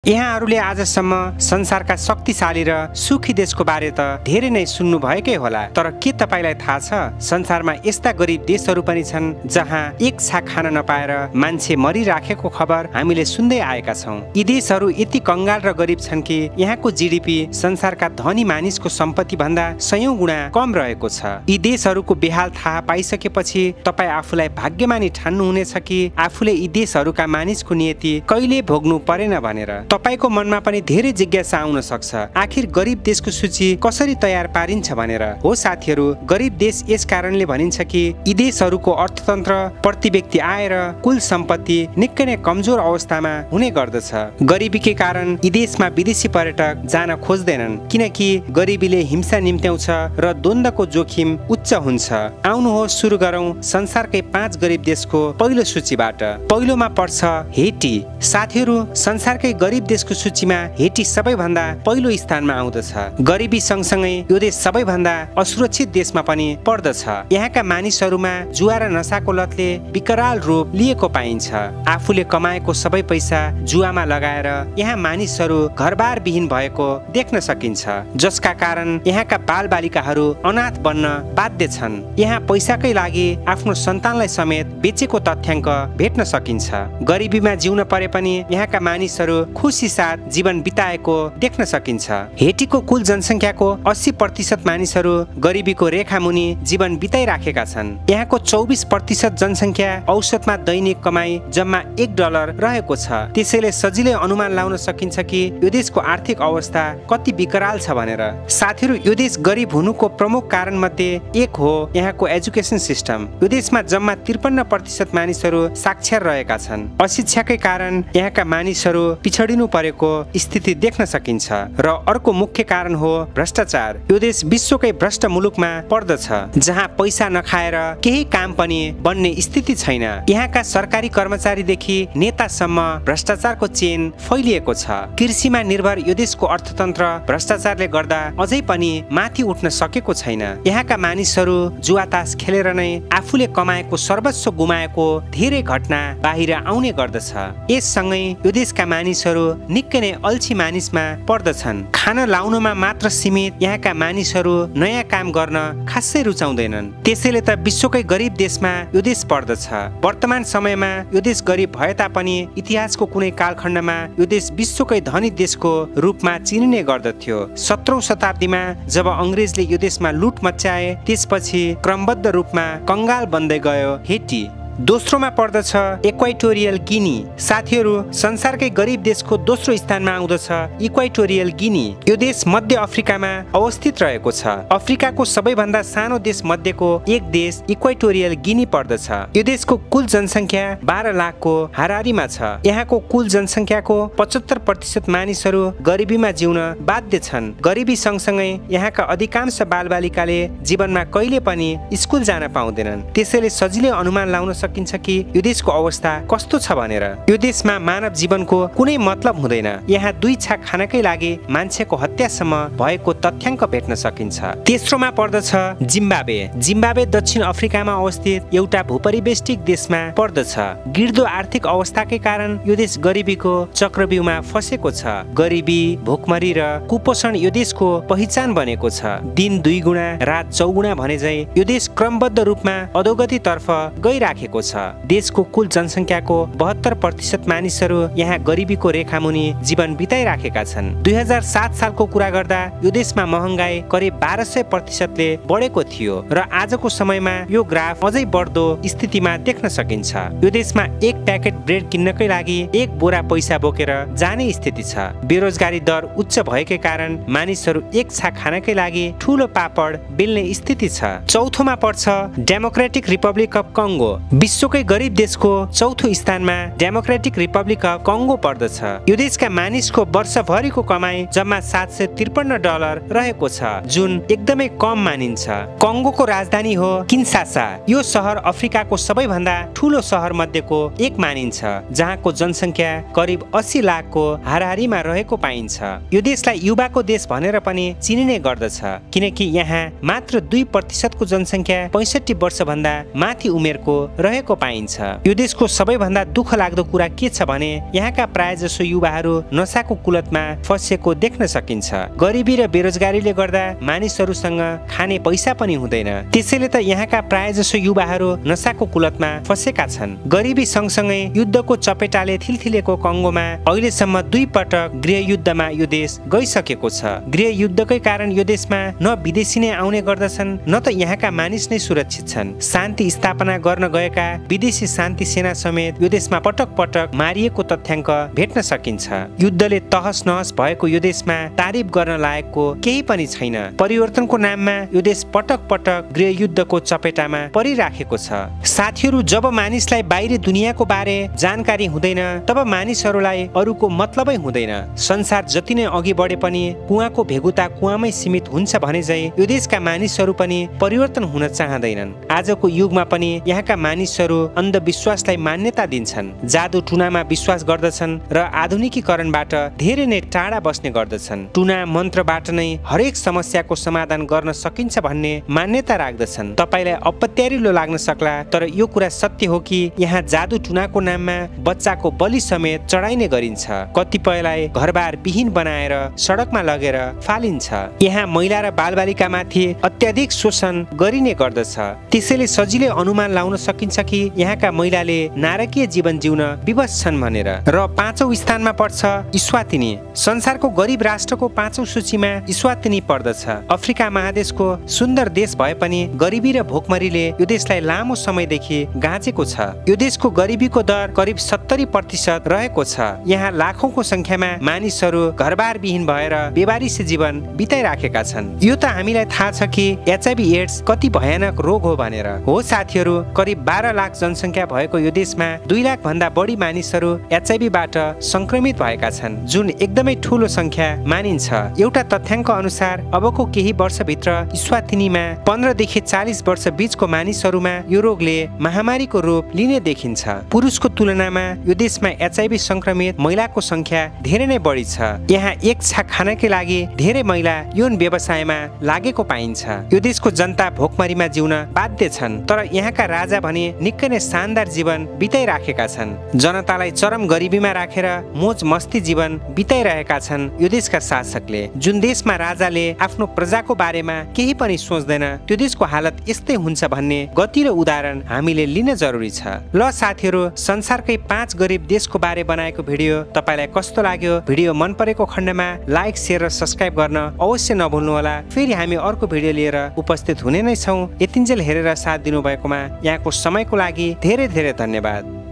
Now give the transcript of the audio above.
यहाँहरूले आजसम्म संसारका शक्तिशाली र सुखी देशको बारे त धेरै नै सुन्नु भएकै होला, तर के तपाईलाई थाहा छ संसारमा यस्ता गरिब देशहरू पनि छन् जहाँ एक छाक खान नपाएर मान्छे मरिराखेको खबर हामीले सुन्दै आएका छौं। यी देशहरू यति कंगाल र गरिब छन् कि यहाँको जीडीपी संसारका धनी मानिसको सम्पत्ति भन्दा 100 गुणा कम रहेको छ। यी देशहरूको बेहाल थाहा पाइसकेपछि तपाई आफूलाई भाग्यमानी ठान्नु हुनेछ कि आफूले यी देशहरूका मानिसको नियति कहिले भोग्नु परेन भनेर। तपाईको मनमा पनि धेरै जिज्ञासा आउन सक्छ, आखिर गरिब देशको सूची कसरी तयार पारिन्छ भनेर। हो साथीहरू, गरिब देश यस कारणले भनिन्छ कि यी देशहरूको अर्थतन्त्र प्रति व्यक्ति आय र कुल सम्पत्ति निकै नै कमजोर अवस्थामा हुने गर्दछ। गरिबीकै कारण यी देशमा विदेशी पर्यटक जान खोज्दैनन्, किनकि गरिबीले हिंसा निम्त्याउँछ र द्वन्द्वको जोखिम उच्च हुन्छ। आउनुहोस् सुरु गरौँ संसारकै 5 गरिब देशको पहिलो सूचीबाट। पहिलोमा पर्छ हेटी। साथीहरू, संसारकै गरिब देशको सूचीमा हेटी सबैभन्दा पहिलो स्थानमा आउँदछ। गरिबी सँगसँगै यो देश सबैभन्दा असुरक्षित देशमा पनि पर्दछ। यहाँका मानिसहरूमा जुवा र नशाको लतले विकराल रूप लिएको पाइन्छ। आफूले कमाएको सबै पैसा जुवामा लगाएर यहाँ मानिसहरू घरबार विहीन भएको देख्न सकिन्छ, जसका कारण यहाँका बालबालिकाहरू अनाथ बन्न बाध्य छन्। यहाँ पैसाकै लागि आफ्नो सन्तानलाई समेत बेचेको तथ्याङ्क भेट्न सकिन्छ। गरिबीमा जिउन परे पनि यहाँका मानिसहरू खुसी साथ जीवन बिताएको देख्न सकिन्छ। हेटीको कुल जनसङ्ख्याको 80% मानिसहरू गरिबीको रेखा मुनि जीवन बिताइराखेका छन्। यहाँको 24% जनसङ्ख्या औसतमा दैनिक कमाई जम्मा $1 रहेको छ। त्यसैले सजिलै अनुमान लाउन सकिन्छ कि यो देशको आर्थिक अवस्था कति विकराल छ भनेर। साथीहरू, यो देश गरिब हुनुको प्रमुख कारण मध्ये एक हो यहाँको एजुकेसन सिस्टम। यो देशमा जम्मा 53% मानिसहरू साक्षर रहेका छन्। अशिक्षाकै कारण यहाँका मानिसहरू पिछडिनु परेको स्थिति देख्न सकिन्छ। र अर्को मुख्य कारण हो भ्रष्टाचार। यो देश विश्वकै भ्रष्ट मुलुकमा पर्दछ, जहाँ पैसा नखाएर केही काम पनि बन्ने स्थिति छैन। यहाँका सरकारी कर्मचारीदेखि नेतासम्म भ्रष्टाचारको चेन फैलिएको छ। कृषिमा निर्भर यो देशको अर्थतन्त्र भ्रष्टाचारले गर्दा अझै पनि माथि उठ्न सकेको छैन। यहाँका मानिसहरू जुवातास खेलेर नै आफूले कमाएको सर्वस्व गुमाएको धेरै घटना बाहिर आउने गर्दछ। यससँगै यो देशका मानिसहरू निकै नै अल्छी मानिसमा पर्दछन्। खाना लाउनमा मात्र सीमित यहाँका मानिसहरू नयाँ काम गर्न खासै रुचाउँदैनन्। त्यसैले त विश्वकै गरिब देशमा यो देश पर्दछ। वर्तमान समयमा यो देश गरिब भए तापनि इतिहासको कुनै कालखण्डमा यो देश विश्वकै धनी देशको रूपमा चिनिने गर्दथ्यो। 17औं शताब्दीमा जब अंग्रेजले यो देशमा लुट मच्चाए, त्यसपछि क्रमबद्ध रूपमा कंगाल बन्दै गयो हेटी। दोस्रोमा पर्दछ इक्वाटोरियल गिनी। साथीहरू, संसारकै गरिब देशको दोस्रो स्थानमा आउँदछ इक्वाटोरियल गिनी। यो देश मध्य अफ्रिकामा अवस्थित रहेको छ। अफ्रिकाको सबैभन्दा सानो देश मध्येको एक देश इक्वाटोरियल गिनी पर्दछ। यो देशको कुल जनसङ्ख्या 12 लाखको हाराहारीमा छ। यहाँको कुल जनसङ्ख्याको 75% मानिसहरू गरिबीमा जिउन बाध्य छन्। गरिबी सँगसँगै यहाँका अधिकांश बालबालिकाले जीवनमा कहिले पनि स्कुल जान पाउँदैनन्। त्यसैले सजिलै अनुमान लाउन सकिन्छ कि यो देशको अवस्था कस्तो छ भनेर। यो देशमा मानव जीवनको कुनै मतलब हुँदैन। यहाँ 2 छाक खानकै लागि मान्छेको हत्यासम्म भएको तथ्याङ्क भेट्न सकिन्छ। तेस्रोमा पर्दछ जिम्बाब्वे। जिम्बाब्वे दक्षिण अफ्रिकामा अवस्थित एउटा भूपरिवेष्टित देशमा पर्दछ। गिर्दो आर्थिक अवस्थाकै कारण यो देश गरिबीको चक्रव्यूहमा फसेको छ। गरिबी, भोकमरी र कुपोषण यो देशको पहिचान बनेको छ। दिन 2 गुणा रात 4 गुणा भने झै यो देश क्रमबद्ध रूपमा अधोगतितर्फ गइराखेको छ। देशको कुल जनसङ्ख्याको 72% मानिसहरू यहाँ गरिबीको रेखा मुनि जीवन बिताइराखेका छन्। 2007 सालको कुरा गर्दा यो देशमा महँगाई करिब 1200%ले बढेको थियो र आजको समयमा यो ग्राफ अझै बढ्दो स्थितिमा देख्न सकिन्छ। यो देशमा एक प्याकेट ब्रेड किन्नकै लागि 1 बोरा पैसा बोकेर जाने स्थिति छ। बेरोजगारी दर उच्च भएकै कारण मानिसहरू एक छाक खानकै लागि ठूलो पापड बेल्ने स्थिति छ। चौथोमा पर्छ डेमोक्रेटिक रिपब्लिक अफ कङ्गो। विश्वकै गरिब देशको चौथो स्थानमा डेमोक्रेटिक रिपब्लिक अफ कङ्गो पर्दछ। यो देशका मानिसको वर्षभरिको कमाई जम्मा $753 रहेको छ, जुन एकदमै कम मानिन्छ। कङ्गोको राजधानी हो किन्सासा। यो सहर अफ्रिकाको सबैभन्दा ठूलो सहर मध्येको एक मानिन्छ, जहाँको जनसङ्ख्या करिब 80 लाखको हाराहारीमा रहेको पाइन्छ। यो देशलाई युवाको देश भनेर पनि चिनिने गर्दछ, किनकि यहाँ मात्र 2% को जनसङ्ख्या 65 वर्षभन्दा माथि उमेरको रहेको पाइन्छ। यो देशको सबैभन्दा दुःख लाग्दो कुरा के छ भने यहाँका प्रायजसो युवाहरू नसाको कुलतमा फँसेको देख्न सकिन्छ। गरिबी र बेरोजगारीले गर्दा मानिसहरूसँग खाने पैसा पनि हुँदैन। त्यसैले त यहाँका प्रायजसो युवाहरू नसाको कुलतमा फँसेका छन्। गरिबी सँगसँगै युद्धको चपेटाले थिलथिलेको कङ्गोमा अहिलेसम्म 2 पटक गृहयुद्धमा यो देश गइसकेको छ। गृहयुद्धकै कारण यो देशमा न विदेशी नै आउने गर्दछन् न त यहाँका मानिस नै सुरक्षित छन्। शान्ति स्थापना गर्न गएका विदेशी शान्ति सेना समेत यो देशमा पटक पटक मारिएको तथ्याङ्क भेट्न सकिन्छ। युद्धले तहस नहस भएको यो देशमा तारिफ गर्न लायकको केही पनि छैन। परिवर्तनको नाममा यो देश पटक पटक गृहयुद्धको चपेटामा परिराखेको छ। साथीहरू, जब मानिसलाई बाहिरी दुनियाँको बारे जानकारी हुँदैन तब मानिसहरूलाई अरूको मतलबै हुँदैन। संसार जति नै अघि बढे पनि कुवाको भेगुता कुवामै सीमित हुन्छ भने चाहिँ यो देशका मानिसहरू पनि परिवर्तन हुन चाहँदैनन्। आजको युगमा पनि यहाँका मानिसहरू अन्धविश्वासलाई मान्यता दिन्छन्, जादु टुनामा विश्वास गर्दछन् र आधुनिकीकरणबाट धेरै नै टाढा बस्ने गर्दछन्। टुना मन्त्रबाट नै हरेक समस्याको समाधान गर्न सकिन्छ भन्ने मान्यता राख्दछन्। तपाईलाई अपत्यारिलो लाग्न सक्ला, तर यो कुरा सत्य हो कि यहाँ जादु टुनाको नाममा बच्चाको बलि समेत चढाइने गरिन्छ। कतिपयलाई घरबार विहीन बनाएर सडकमा लगेर फालिन्छ। यहाँ महिला र बालबालिकामाथि अत्याधिक शोषण गरिने गर्दछ। त्यसैले सजिलै अनुमान लाउन सकिन्छ कि यहाँका महिलाले नारकीय जीवन जिउन विवश छन् भनेर। र 5औं स्थानमा पर्छ इस्वातिनी। संसारको गरिब राष्ट्रको 5औं सूचीमा इस्वातिनी पर्दछ। अफ्रिका महादेशको सुन्दर देश भए पनि गरिबी र भोकमरीले यो देशलाई लामो समयदेखि गाँचेको छ। यो देशको गरिबीको दर करिब 70% रहेको छ। यहाँ लाखौंको संख्यामा मानिसहरू घरबार विहीन भएर बेवारिसी जीवन बिताइराखेका छन्। यो त हामीलाई थाहा छ कि HIV एड्स कति भयानक रोग हो भनेर। हो साथीहरू, करिब 12 लाख जनसङ्ख्या भएको यो देशमा 2 लाख भन्दा बढी मानिसहरू HIV बाट संक्रमित भएका छन्, जुन एकदमै ठूलो संख्या मानिन्छ। एउटा तथ्याङ्क अनुसार अबको केही वर्षभित्र इस्वातिनीमा 15 देखि 40 वर्ष बीचको मानिसहरूमा यो रोगले महामारीको रूप लिने देखिन्छ। पुरुषको तुलनामा यो देशमा HIV संक्रमित महिलाको संख्या धेरै नै बढी छ। यहाँ एक छाक खानकै लागि धेरै महिला यौन व्यवसायमा लागेको पाइन्छ। यो देशको जनता भोकमरीमा जिउन बाध्य छन्, तर यहाँका राजा भने निकै नै शानदार जीवन बिताइराखेका छन्। जनतालाई चरम गरिबीमा राखेर मोज मस्ती जीवन बिताइरहेका छन् यो देशका शासकले। जुन देशमा राजाले आफ्नो प्रजाको बारेमा केही पनि सोच्दैन, त्यो देशको हालत यस्तै हुन्छ भन्ने गति र उदाहरण हामीले लिन जरुरी छ। ल साथीहरू, संसारकै 5 गरिब देशको बारे बनाएको भिडियो तपाईलाई कस्तो लाग्यो? भिडियो मन परेको खण्डमा लाइक, शेयर र सब्स्क्राइब गर्न अवश्य नभुल्नु होला। फेरि हामी अर्को भिडियो लिएर उपस्थित हुने नै छौं। यतिन्जेल हेरेर साथ दिनुभएकोमा यहाँको समयको लागि धेरै धेरै धन्यवाद।